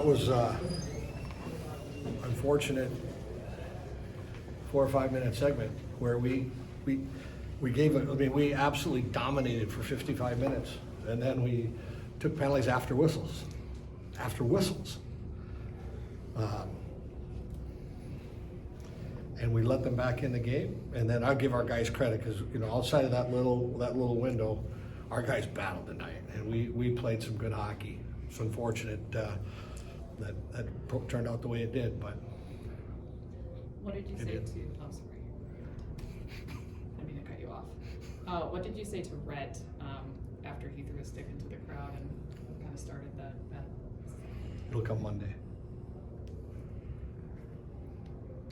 that was unfortunate 4 or 5 minute segment where we gave it. I mean, we absolutely dominated for 55 minutes, and then we took penalties after whistles. After whistles. And we let them back in the game, and then I'll give our guys credit because outside of that little window, our guys battled tonight, and we played some good hockey. It's unfortunate that turned out the way it did, but what did you say to? Oh, sorry, I mean to cut you off. What did you say to Rhett after he threw a stick into the crowd and kind of started that? It'll come Monday.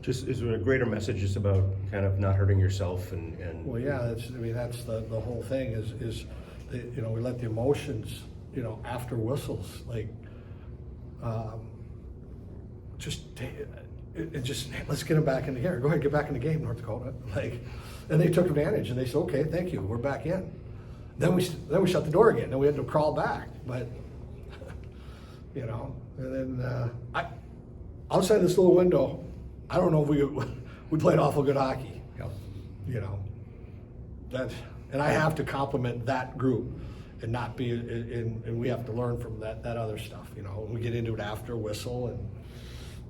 Just is there a greater message just about kind of not hurting yourself and well, yeah, that's the whole thing is we let the emotions after whistles just let's get them back in the game. Go ahead, get back in the game, North Dakota. And they took advantage and they said, okay, thank you, we're back in. Then we shut the door again. Then we had to crawl back, but and then outside this little window. I don't know if we played awful good hockey, and I have to compliment that group and not be and we have to learn from that other stuff. We get into it after whistle, and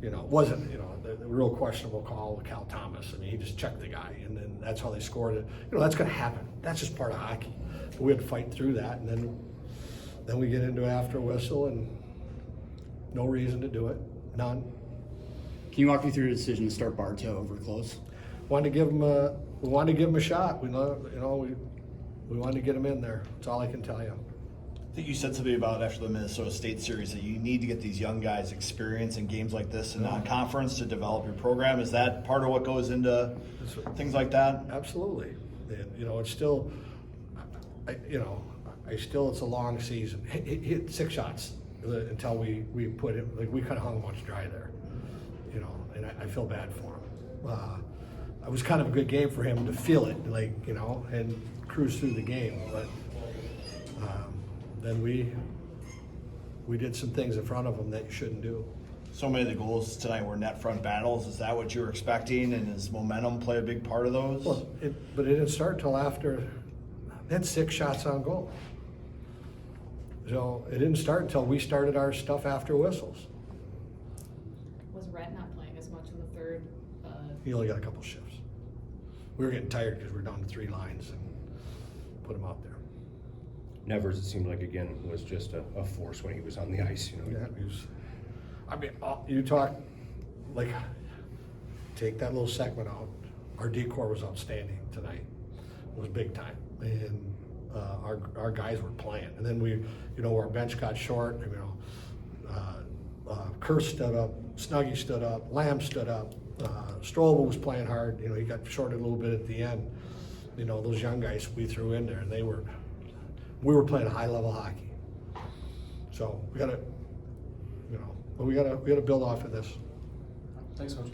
it wasn't the real questionable call with Cal Thomas. I mean, he just checked the guy, and then that's how they scored it. That's going to happen. That's just part of hockey. But we had to fight through that, and then we get into it after whistle, and no reason to do it, none. Can you walk me through the decision to start Bartow over Close? We wanted to give him a shot. We wanted to get him in there. That's all I can tell you. I think you said something about after the Minnesota State series that you need to get these young guys experience in games like this in non-conference to develop your program. Is that part of what goes into things like that? Absolutely. It's still, it's a long season. He hit 6 shots until we put him. We kind of hung him on dry there. And I feel bad for him. It was kind of a good game for him to feel it, and cruise through the game. But then we did some things in front of him that you shouldn't do. So many of the goals tonight were net front battles. Is that what you were expecting? And does momentum play a big part of those? Well, but it didn't start until after. They had 6 shots on goal. So it didn't start until we started our stuff after whistles. Was Rhett not playing as much in the third? He only got a couple shifts. We were getting tired because we were down to 3 lines and put him out there. Nevers, it seemed like, again, was just a force when he was on the ice. Yeah, he was. I mean, you talk, take that little segment out. Our decor was outstanding tonight. It was big time. And our guys were playing. And then our bench got short. Kurz stood up, Snuggy stood up, Lamb stood up. Strobel was playing hard. He got shorted a little bit at the end. Those young guys we threw in there, and we were playing high level hockey. So we got to build off of this. Thanks, Coach.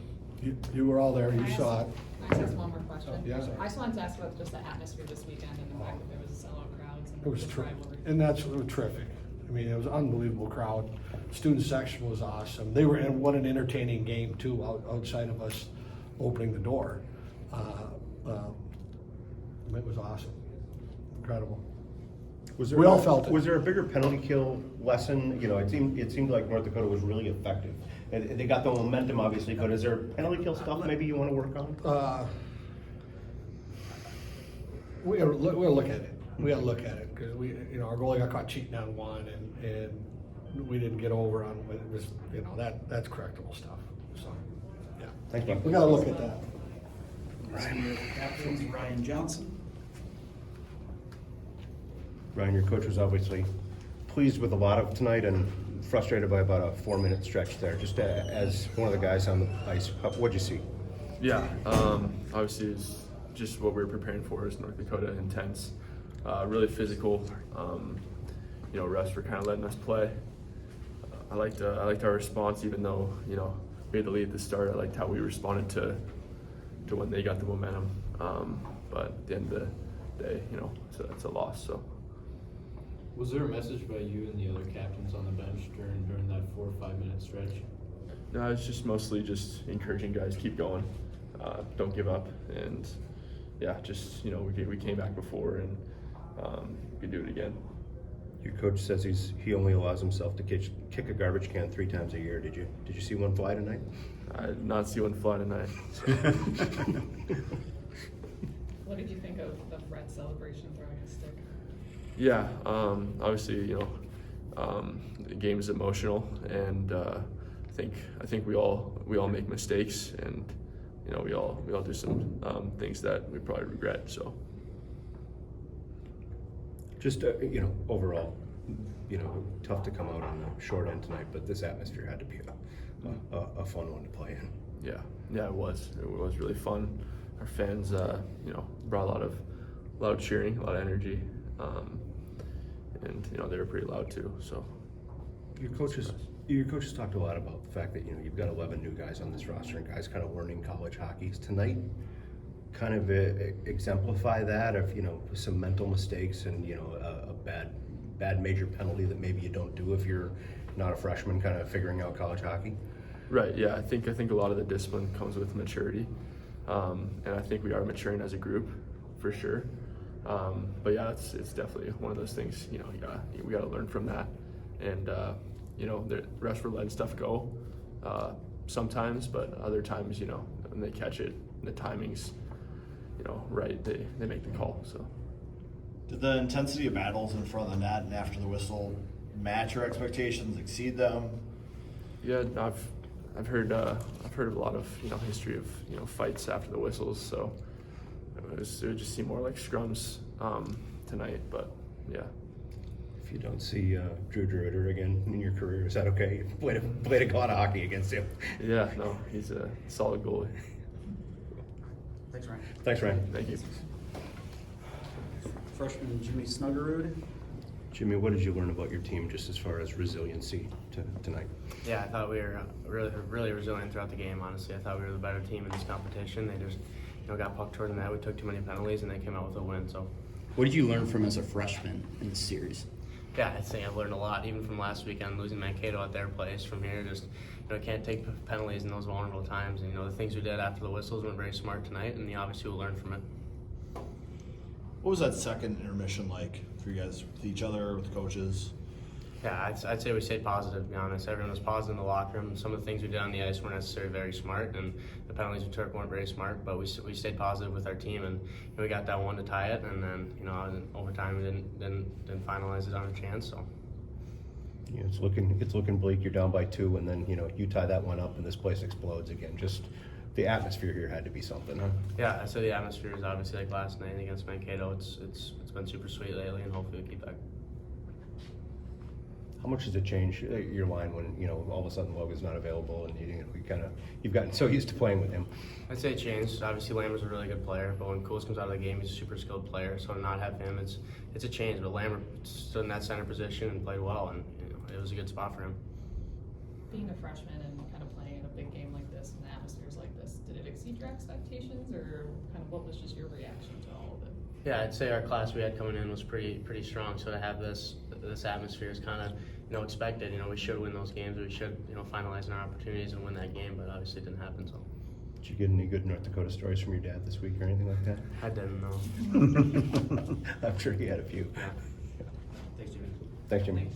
You were all there. You saw it. I just one more question. Yeah. I just wanted to ask about just the atmosphere this weekend and the fact that there was sellout crowds. And It was terrific, and it was terrific. I mean, it was an unbelievable crowd. Student section was awesome. They were in what an entertaining game too. Outside of us opening the door, it was awesome, incredible. We all felt it. Was there a bigger penalty kill lesson? It seemed like North Dakota was really effective. And they got the momentum, obviously, but is there penalty kill stuff maybe you want to work on? We'll look at it. We got to look at it because our goalie got caught cheating on one, and we didn't get over on it. Was that's correctable stuff. So yeah, Thank you. we got to look at that. Senior captain Ryan Johnson. Ryan, your coach was obviously pleased with a lot of tonight and frustrated by about a 4-minute stretch there. Just as one of the guys on the ice, what'd you see? Yeah, obviously it's just what we were preparing for is North Dakota intense, really physical. Refs were kind of letting us play. I liked our response, even though we had the lead at the start. I liked how we responded to when they got the momentum. But at the end of the day, it's a loss. So. Was there a message by you and the other captains on the bench during that 4 or 5 minute that stretch? No, it's just mostly just encouraging guys keep going, don't give up, and yeah, just we came back before and we can do it again. Your coach says he only allows himself to kick a garbage can 3 times a year. Did you see one fly tonight? I did not see one fly tonight. What did you think of Rhett's celebration throwing a stick? Yeah, obviously, the game is emotional, and I think we all make mistakes, and we all do some things that we probably regret. So, Just overall, tough to come out on the short end tonight, but this atmosphere had to be a fun one to play in. yeah, it was really fun. Our fans, brought a lot of cheering, a lot of energy, and they were pretty loud too. So, Your coaches talked a lot about the fact that you've got 11 new guys on this roster and guys kind of learning college hockey. Tonight, kind of exemplify that of some mental mistakes and a bad major penalty that maybe you don't do if you're not a freshman, kind of figuring out college hockey. right, yeah, I think a lot of the discipline comes with maturity, and I think we are maturing as a group for sure. But yeah, it's definitely one of those things. We got to learn from that, and the rest were letting stuff go sometimes, but other times, when they catch it, the timing's right, they make the call. So, Did the intensity of battles in front of the net and after the whistle match your expectations, exceed them? yeah, I've heard of a lot of history of fights after the whistles, so it would just seem more like scrums tonight, but yeah. If you don't see Drew Druider again in your career, is that okay? You played a lot of hockey against him. Yeah, no, he's a solid goalie. Thanks, Ryan. Thanks, Ryan. Thank you. Freshman Jimmy Snuggerud. Jimmy, what did you learn about your team just as far as resiliency tonight? Yeah, I thought we were really resilient throughout the game, honestly. I thought we were the better team in this competition. They just got pucked toward the net. We took too many penalties, and they came out with a win. So, What did you learn from as a freshman in this series? yeah, I think I've learned a lot, even from last weekend, losing Mankato at their place. From here, just can't take penalties in those vulnerable times. And the things we did after the whistles were very smart tonight, and obviously we'll learn from it. What was that second intermission like for you guys, with each other, with the coaches? Yeah, I'd say we stayed positive, to be honest. Everyone was positive in the locker room. Some of the things we did on the ice weren't necessarily very smart, and the penalties we took weren't very smart, but we stayed positive with our team, and we got that one to tie it, and then, in overtime we didn't finalize it on a chance, so. It's looking bleak. You're down by 2, and then you tie that one up, and this place explodes again. Just the atmosphere here had to be something, huh? Yeah, so the atmosphere is obviously like last night against Mankato. It's been super sweet lately, and hopefully we keep that. How much does it change your line when all of a sudden Logan's not available and you've gotten so used to playing with him? I'd say it changed. Obviously, Lamber's a really good player, but when Cool's comes out of the game, he's a super skilled player. So to not have him, it's a change. But Lambert stood in that center position and played well, and it was a good spot for him. Being a freshman and kind of playing in a big game like this and atmospheres like this, did it exceed your expectations, or kind of what was just your reaction to all of it? Yeah, I'd say our class we had coming in was pretty strong. So to have this atmosphere is kind of expected. We should win those games. We should finalize our opportunities and win that game, but obviously it didn't happen. So. Did you get any good North Dakota stories from your dad this week or anything like that? I didn't know. I'm sure he had a few. Yeah. Thanks, Jimmy. Thanks, Jimmy.